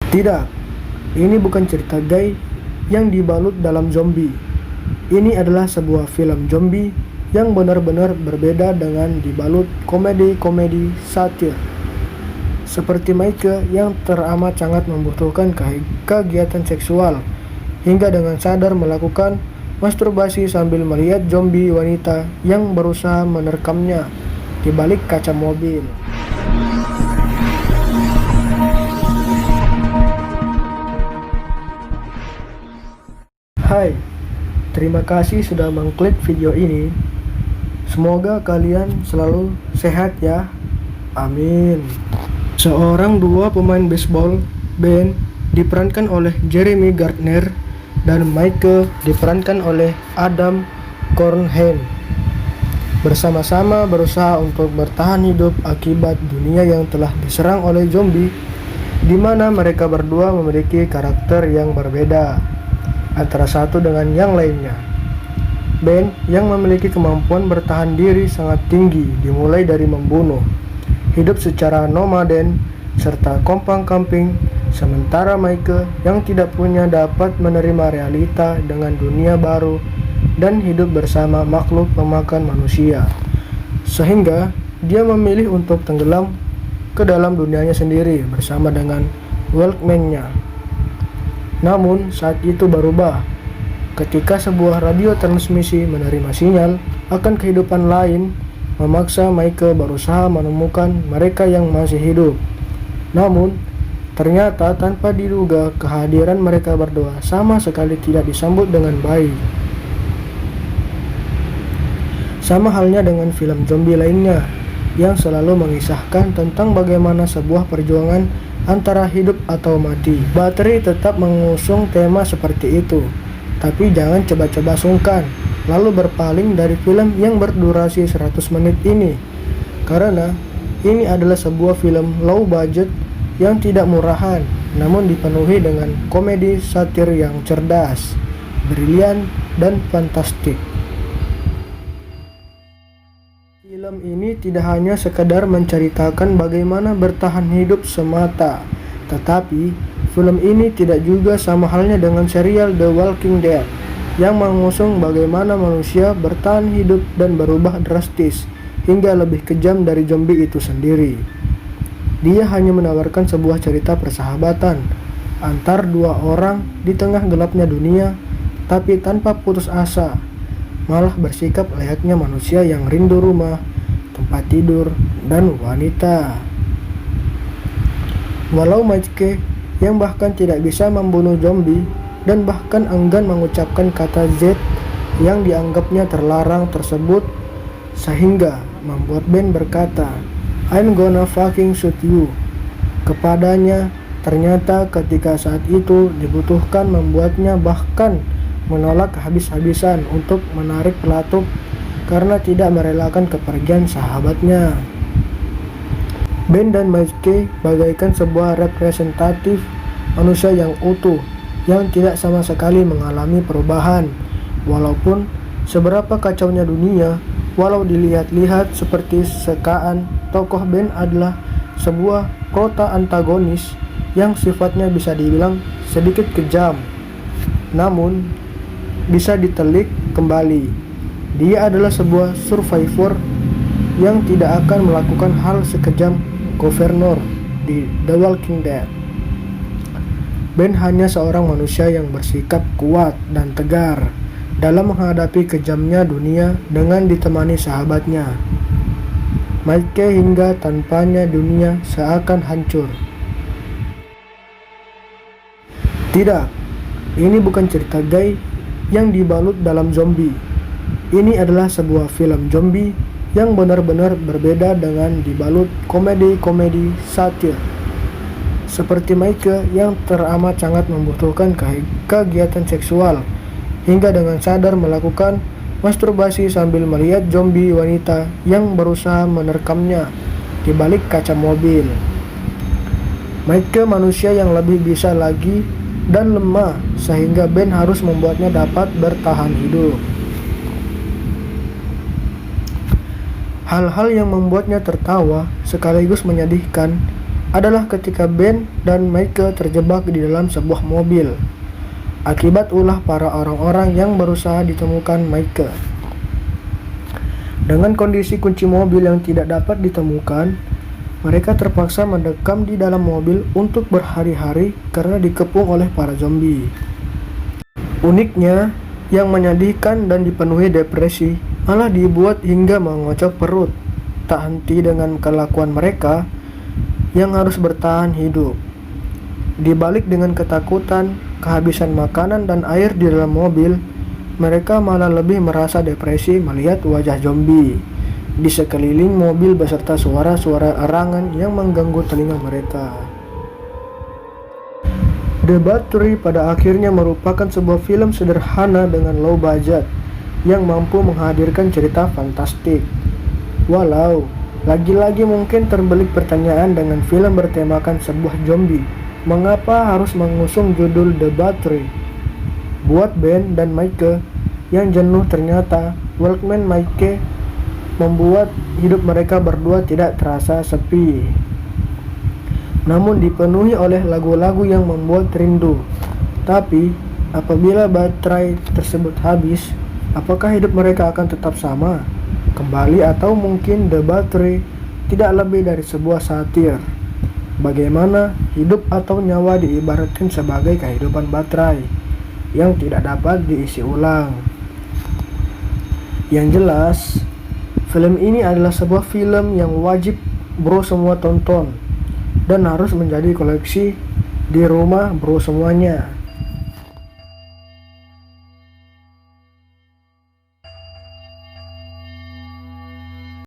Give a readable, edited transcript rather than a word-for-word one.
Tidak, ini bukan cerita gay yang dibalut dalam zombie. Ini adalah sebuah film zombie yang benar-benar berbeda dengan dibalut komedi-komedi satir. Seperti Mike yang teramat sangat membutuhkan kegiatan seksual hingga dengan sadar melakukan masturbasi sambil melihat zombie wanita yang berusaha menerkamnya di balik kaca mobil. Hai, terima kasih sudah mengklik video ini. Semoga kalian selalu sehat ya. Amin. Seorang dua pemain baseball, Ben diperankan oleh Jeremy Gardner dan Mike diperankan oleh Adam Cornhen, bersama-sama berusaha untuk bertahan hidup akibat dunia yang telah diserang oleh zombie, di mana mereka berdua memiliki karakter yang berbeda antara satu dengan yang lainnya. Ben yang memiliki kemampuan bertahan diri sangat tinggi dimulai dari membunuh, hidup secara nomaden, serta kompang camping, sementara Mike yang tidak punya dapat menerima realita dengan dunia baru dan hidup bersama makhluk pemakan manusia, sehingga dia memilih untuk tenggelam ke dalam dunianya sendiri bersama dengan Walkman-nya. Namun saat itu berubah ketika sebuah radio transmisi menerima sinyal akan kehidupan lain, memaksa Mike berusaha menemukan mereka yang masih hidup. Namun ternyata tanpa diduga kehadiran mereka berdua sama sekali tidak disambut dengan baik. Sama halnya dengan film zombie lainnya yang selalu mengisahkan tentang bagaimana sebuah perjuangan antara hidup atau mati. Bateri tetap mengusung tema seperti itu, tapi jangan coba-coba sungkan lalu berpaling dari film yang berdurasi 100 menit ini, karena ini adalah sebuah film low budget yang tidak murahan, namun dipenuhi dengan komedi satir yang cerdas, brilian, dan fantastik. Film ini tidak hanya sekedar menceritakan bagaimana bertahan hidup semata, tetapi film ini tidak juga sama halnya dengan serial The Walking Dead yang mengusung bagaimana manusia bertahan hidup dan berubah drastis hingga lebih kejam dari zombie itu sendiri. Dia hanya menawarkan sebuah cerita persahabatan antar dua orang di tengah gelapnya dunia, tapi tanpa putus asa, malah bersikap layaknya manusia yang rindu rumah, tempat tidur, dan wanita. Walau Mike yang bahkan tidak bisa membunuh zombie dan bahkan enggan mengucapkan kata Z yang dianggapnya terlarang tersebut, sehingga membuat Ben berkata, "I'm gonna fucking shoot you" kepadanya, ternyata ketika saat itu dibutuhkan membuatnya bahkan menolak habis-habisan untuk menarik pelatuk karena tidak merelakan kepergian sahabatnya. Ben dan Mike bagaikan sebuah representatif manusia yang utuh yang tidak sama sekali mengalami perubahan, walaupun seberapa kacaunya dunia. Walau dilihat-lihat seperti sekaan, tokoh Ben adalah sebuah prota antagonis yang sifatnya bisa dibilang sedikit kejam, namun bisa ditelik kembali. Dia adalah sebuah survivor yang tidak akan melakukan hal sekejam Governor di The Walking Dead. Ben hanya seorang manusia yang bersikap kuat dan tegar dalam menghadapi kejamnya dunia dengan ditemani sahabatnya Mike, hingga tanpanya dunia seakan hancur. Tidak, ini bukan cerita gay yang dibalut dalam zombie. Ini adalah sebuah film zombie yang benar-benar berbeda dengan dibalut komedi-komedi satir. Seperti Mike yang teramat sangat membutuhkan kegiatan seksual hingga dengan sadar melakukan masturbasi sambil melihat zombie wanita yang berusaha menerkamnya di balik kaca mobil. Mike manusia yang lebih bisa lagi dan lemah, sehingga Ben harus membuatnya dapat bertahan hidup. Hal-hal yang membuatnya tertawa sekaligus menyedihkan adalah ketika Ben dan Mike terjebak di dalam sebuah mobil akibat ulah para orang-orang yang berusaha ditemukan Mike. Dengan kondisi kunci mobil yang tidak dapat ditemukan, mereka terpaksa mendekam di dalam mobil untuk berhari-hari karena dikepung oleh para zombie. Uniknya, yang menyedihkan dan dipenuhi depresi malah dibuat hingga mengocok perut. Tak henti dengan kelakuan mereka yang harus bertahan hidup. Dibalik dengan ketakutan, kehabisan makanan dan air di dalam mobil, mereka malah lebih merasa depresi melihat wajah zombie di sekeliling mobil beserta suara-suara erangan yang mengganggu telinga mereka. The Battery pada akhirnya merupakan sebuah film sederhana dengan low budget yang mampu menghadirkan cerita fantastik. Walau, lagi-lagi mungkin terbelit pertanyaan dengan film bertemakan sebuah zombie, mengapa harus mengusung judul The Battery? Buat Ben dan Mike yang jenuh, ternyata Walkman Mike membuat hidup mereka berdua tidak terasa sepi, namun dipenuhi oleh lagu-lagu yang membuat rindu. Tapi, apabila baterai tersebut habis, apakah hidup mereka akan tetap sama kembali, atau mungkin The Battery tidak lebih dari sebuah satir bagaimana hidup atau nyawa diibaratkan sebagai kehidupan baterai yang tidak dapat diisi ulang. Yang jelas, film ini adalah sebuah film yang wajib bro semua tonton dan harus menjadi koleksi di rumah bro semuanya.